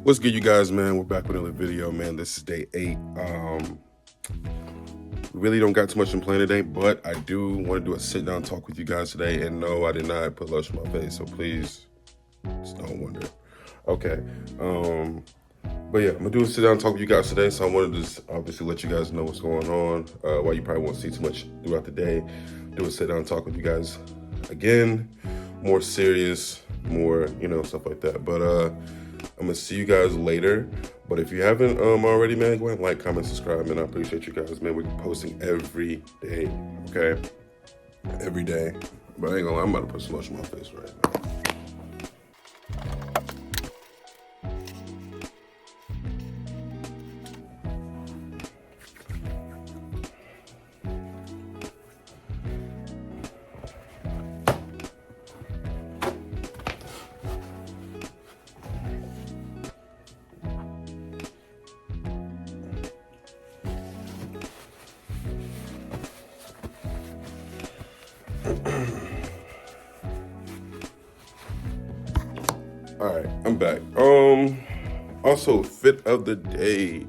What's good, you guys, man? We're back with another video, man. This is day 8. Really don't got too much in plan today, but I do want to do a sit-down talk with you guys today. And no, I did not put lotion on my face, so please just don't wonder. Okay. But yeah, I'm gonna do a sit-down talk with you guys today. So I wanted to just obviously let you guys know what's going on. While you probably won't see too much throughout the day, do a sit-down talk with you guys again, more serious, more stuff like that. But I'm gonna see you guys later. But if you haven't already, man, go ahead and like, comment, subscribe, man. I appreciate you guys, man. We're posting every day, okay? Every day. But I ain't gonna lie, I'm about to put some lotion on my face right now. All right, I'm back. Also, fit of the day.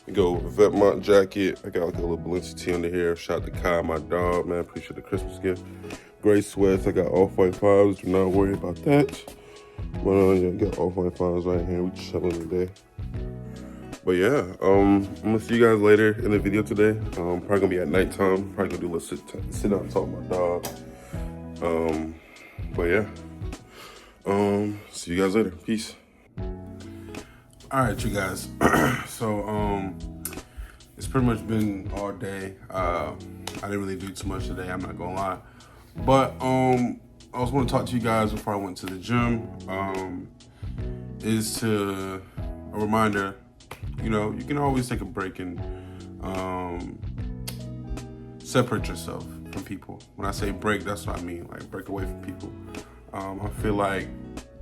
We go Vetmont jacket. I got like a little Balenci tee under here. Shout out to Kai, my dog, man. Appreciate the Christmas gift. Gray sweats. I got Off-White 5s. Do not worry about that. But yeah, got Off-White 5s right here. We chilling today. But yeah, I'm gonna see you guys later in the video today. Probably gonna be at nighttime. Probably gonna do a little sit down and talk with my dog. But yeah. See you guys later. Peace. All right, you guys. So, it's pretty much been all day. I didn't really do too much today, I'm not gonna lie. But, I was want to talk to you guys before I went to the gym. Is to a reminder, you can always take a break and separate yourself from people. When I say break, that's what I mean, like break away from people. I feel like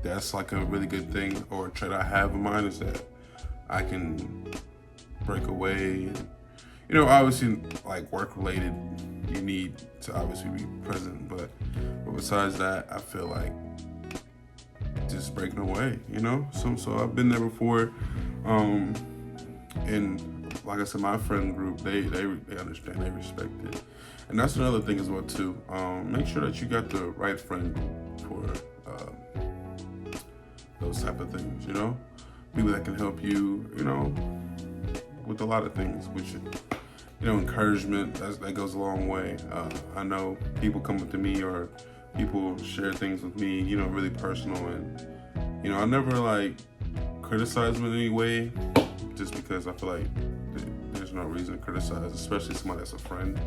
that's like a really good thing, or a trait I have in mind, is that I can break away. Obviously, like work related, you need to obviously be present, but besides that, I feel like just breaking away, So I've been there before, and like I said, my friend group, they understand, they respect it. And that's another thing as well too. Make sure that you got the right friend group for those type of things, people that can help you, with a lot of things, which, encouragement, that goes a long way. I know people come up to me, or people share things with me, really personal, and, I never like criticize them in any way, just because I feel like there's no reason to criticize, especially somebody that's a friend.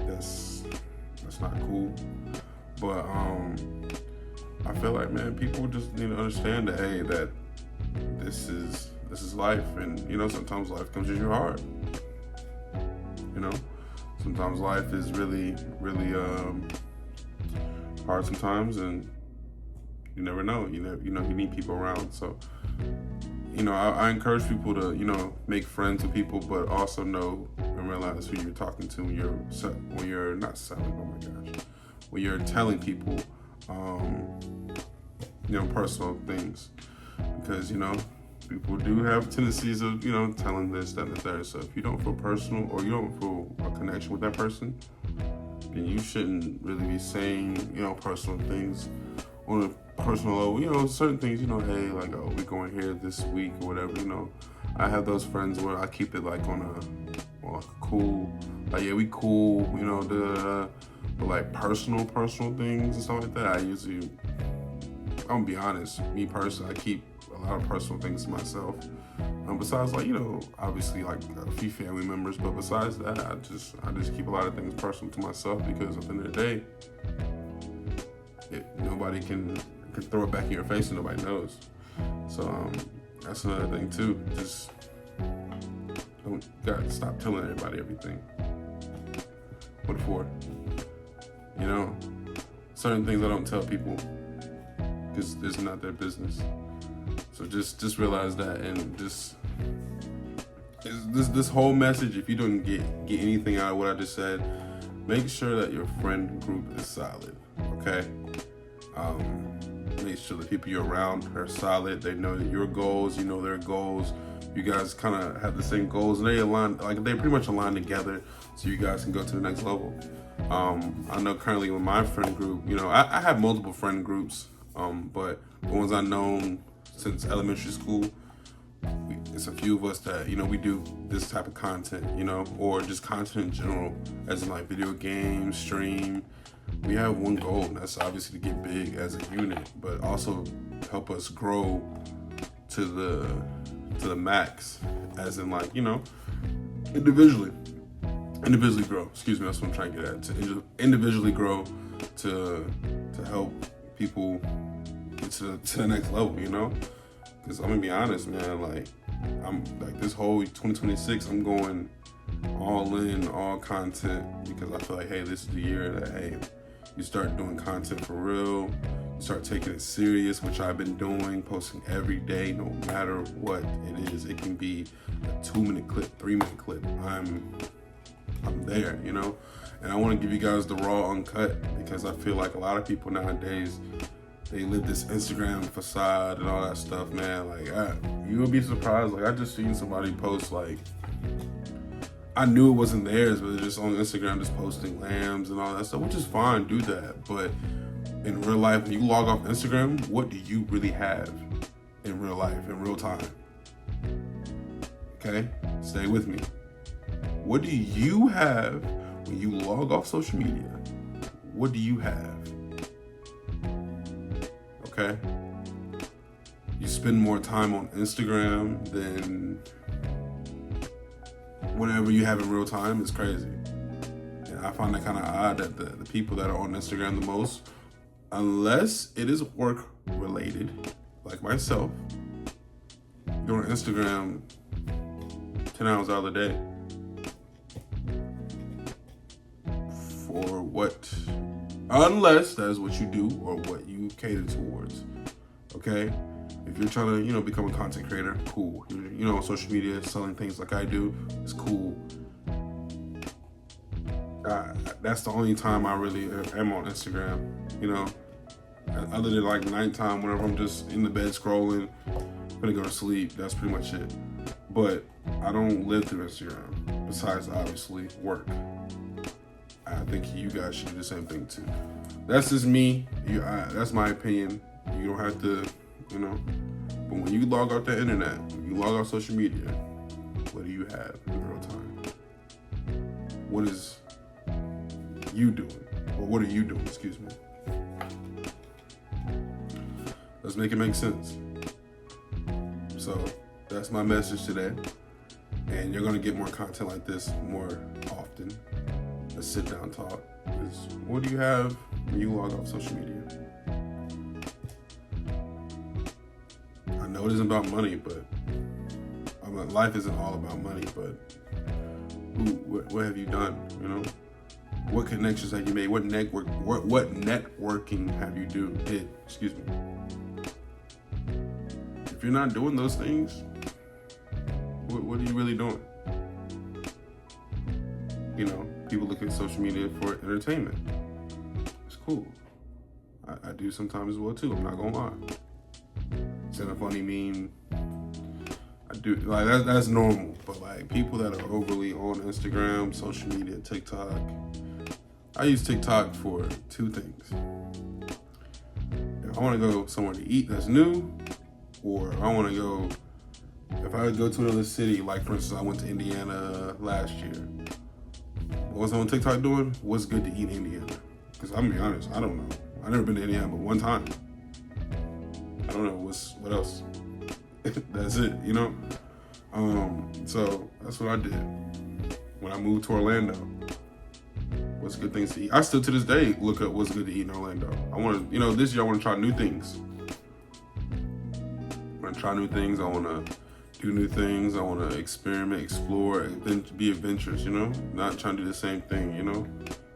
That's not cool. But I feel like, man, people just need to understand that, hey, that this is life, and sometimes life comes at you hard. Sometimes life is really, really hard sometimes, and you never know. You need people around. So I encourage people to make friends with people, but also know and realize who you're talking to when you're not selling. Oh my gosh, when you're telling people personal things, because people do have tendencies of telling this, that, and the third. So if you don't feel personal, or you don't feel a connection with that person, then you shouldn't really be saying personal things on a personal level. Certain things, hey, like, oh, we're going here this week or whatever. I have those friends where I keep it like on a cool, like, yeah, we cool, but like personal things and stuff like that, I'm gonna be honest, me personally, I keep a lot of personal things to myself. Besides, like, obviously, like, a few family members, but besides that, I just keep a lot of things personal to myself, because at the end of the day, nobody can throw it back in your face and nobody knows. So that's another thing too. Just gotta stop telling everybody everything. What for? Certain things I don't tell people because it's not their business. So just realize that, and just this whole message, if you don't get anything out of what I just said, make sure that your friend group is solid. Okay. make sure the people you're around are solid. They know your goals, you know their goals. You guys kind of have the same goals, and they pretty much align together, so you guys can go to the next level. I know currently with my friend group, I have multiple friend groups, but the ones I've known since elementary school, it's a few of us that, we do this type of content, or just content in general, as in like video games, stream. We have one goal, and that's obviously to get big as a unit, but also help us grow to the max, as in like, individually grow. Excuse me, that's what I'm trying to get at. To individually grow, to help people get to the next level, Because I'm gonna be honest, man, like I'm like this whole 2026, I'm going all in, all content, because I feel like, hey, this is the year that, hey, you start doing content for real, you start taking it serious, which I've been doing, posting every day, no matter what it is. It can be a 2-minute clip, 3-minute clip. I'm there, and I want to give you guys the raw, uncut, because I feel like a lot of people nowadays, they live this Instagram facade and all that stuff, man. Like, you would be surprised. Like, I just seen somebody post, like, I knew it wasn't theirs, but they're just on Instagram just posting lambs and all that stuff, which is fine, do that. But in real life, when you log off Instagram, what do you really have in real life, in real time? Okay? Stay with me. What do you have when you log off social media? What do you have? Okay? You spend more time on Instagram than whatever you have in real time. Is crazy. And I find that kind of odd that the people that are on Instagram the most, unless it is work related, like myself, go on Instagram 10 hours out of the day. For what? Unless that is what you do or what you cater towards. Okay? If you're trying to, become a content creator, cool. You're, on social media selling things like I do, it's cool. That's the only time I really am on Instagram, Other than like nighttime, whenever I'm just in the bed scrolling, gonna go to sleep, that's pretty much it. But I don't live through Instagram, besides obviously work. I think you guys should do the same thing too. That's just me. That's my opinion. You don't have to, But when you log out the internet, when you log out social media, what do you have in real time? What is you doing? Or what are you doing? Excuse me. Let's make it make sense. So that's my message today. And you're going to get more content like this more often. A sit down talk is, what do you have when you log off social media? I know it isn't about money, but life isn't all about money, but what have you done, What connections have you made? What networking have you did? Excuse me. If you're not doing those things, what are you really doing? People look at social media for entertainment. It's cool. I do sometimes as well too. I'm not gonna lie. Send a funny meme. I do like that's normal. But like people that are overly on Instagram, social media, TikTok. I use TikTok for 2 things. If I want to go somewhere to eat that's new, or I want to go. If I go to another city, like for instance, I went to Indiana last year. What's on TikTok doing? What's good to eat in Indiana? Because I'm gonna be honest, I don't know. I've never been to Indiana but one time. I don't know what else. That's it, So that's what I did when I moved to Orlando. What's good things to eat? I still to this day look up what's good to eat in Orlando. I want to, this year I want to try new things. I want to try new things. I want to do new things. I want to experiment, explore, and then be adventurous, Not trying to do the same thing,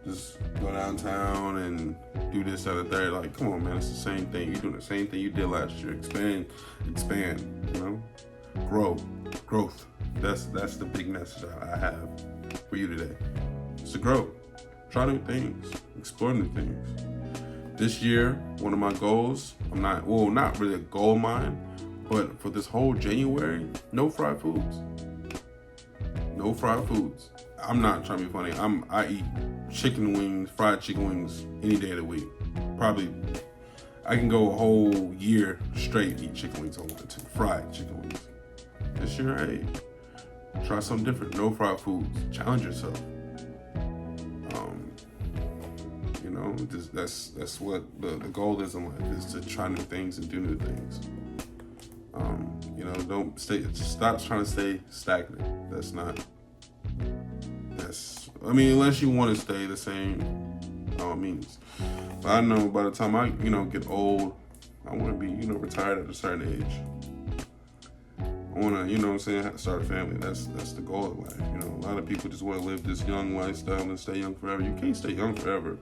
Just go downtown and do this, that, and third. Like, come on, man, it's the same thing. You're doing the same thing you did last year. Expand, Growth. That's the big message I have for you today. It's to grow. Try new things. Explore new things. This year, one of my goals, not really a goal of mine, but for this whole January, no fried foods. No fried foods. I'm not trying to be funny. I eat chicken wings, fried chicken wings any day of the week. Probably, I can go a whole year straight eat chicken wings if I wanted to. Fried chicken wings. This year, hey, try something different. No fried foods. Challenge yourself. That's what the goal is in life, is to try new things and do new things. Stop trying to stay stagnant. Unless you want to stay the same, by all means. But I know by the time I, get old, I want to be, retired at a certain age. I want to, start a family. That's the goal of life. A lot of people just want to live this young lifestyle and stay young forever. You can't stay young forever.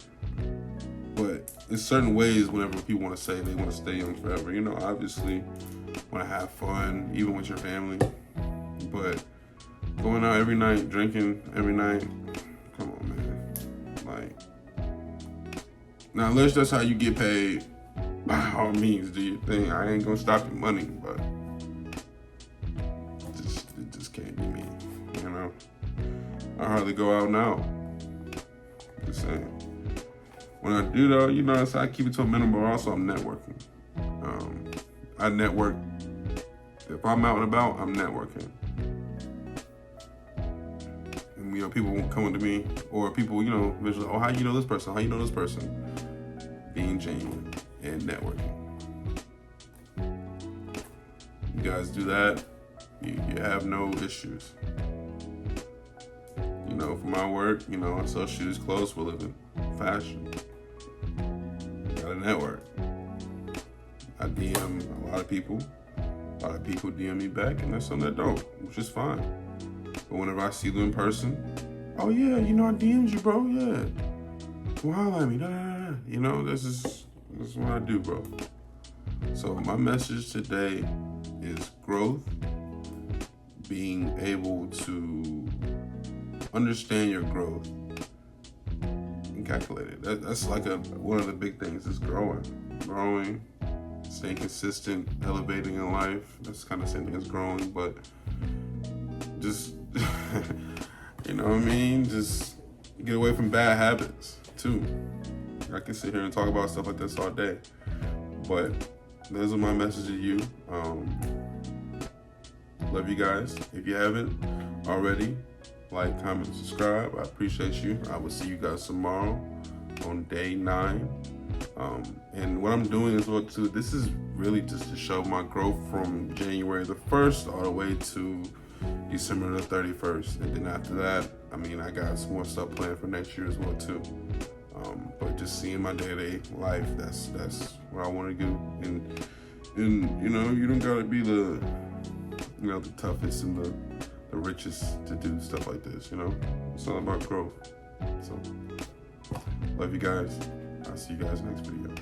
But in certain ways, whenever people want to say they want to stay young forever, obviously want to have fun, even with your family. But going out every night, drinking every night, come on, man. Now unless that's how you get paid, by all means, do your thing. I ain't gonna stop your money, but it just can't be me, I hardly go out now. Just saying. When I do though, so I keep it to a minimum, but also I'm networking. I network. If I'm out and about, I'm networking. And people won't come to me, or people, visually, how you know this person? How you know this person? Being genuine and networking. You guys do that, you have no issues. For my work, I sell shoes, clothes for a living, fashion. Got a network. I DM a lot of people. A lot of people DM me back, and there's some that don't, which is fine. But whenever I see them in person, oh yeah, I DM'd you, bro. Yeah, come holler at me. This is what I do, bro. So my message today is growth, being able to understand your growth and calculate it. That's like one of the big things is growing, staying consistent, elevating in life. That's kind of the same thing as growing, but just just get away from bad habits too. I can sit here and talk about stuff like this all day, but those are my message to you. Love you guys. If you haven't already, like, comment, subscribe. I appreciate you. I will see you guys tomorrow on day 9. And what I'm doing as well too, this is really just to show my growth from January the 1st all the way to December the 31st. And then after that, I got some more stuff planned for next year as well too. But just seeing my day-to-day life, that's what I want to do. And you don't gotta be the toughest and the richest to do stuff like this. It's all about growth. So love you guys. I'll see you guys next video.